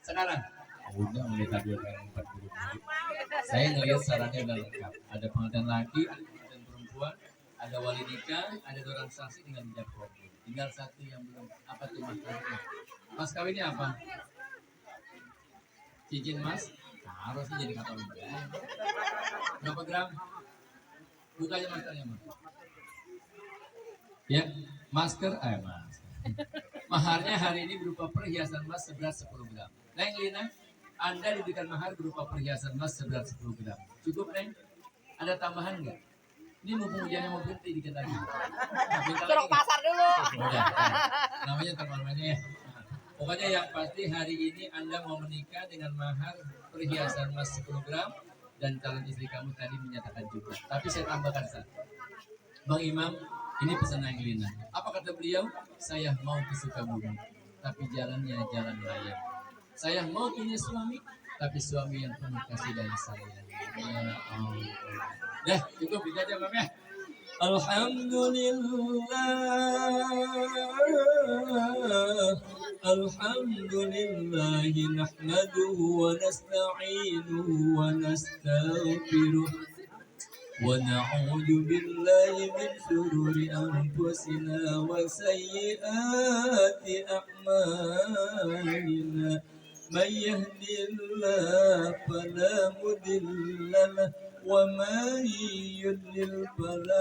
Sekarang udah mulai tadi 40 menit. Saya ngelihat sarannya udah lengkap. Ada pengantin laki, ada pengantin perempuan, ada wali nikah, ada orang saksi dengan hijab kabul. Tinggal satu yang belum. Apa tuh mas kawinnya? Mas kawinnya apa? Cincin mas? Harusnya jadi katolik. Berapa gram? Bukanya maskernya mas. Ya, masker, masker. Maharnya hari ini berupa perhiasan emas seberat 10 gram. Neng Lina, Anda diberikan mahar berupa perhiasan emas seberat 10 gram. Cukup, Neng? Ada tambahan nggak? Ini mumpung hujannya mau berhenti dikit lagi. Kerok pasar dulu. Udah, namanya teman-temannya ya. Pokoknya yang pasti hari ini Anda mau menikah dengan mahar perhiasan emas 10 gram dan calon istri kamu tadi menyatakan juga. Tapi saya tambahkan satu. Bang Imam, ini pesan yang Lina. Apa kata beliau? Saya mau ke Sukabumi, tapi jalannya jalan raya. Saya mau punya suami, tapi suami yang penuh kasih dan sayang. Ya Allah. Dah, cukup itu aja Bang ya. Alhamdulillah nahmaduhu wa nasta'inuhu wa nastaghfiruh ونعوذ بالله من شرور أنفسنا وسيئات أعمالنا من يهدي الله فلا مضل له ومن يضلل فلا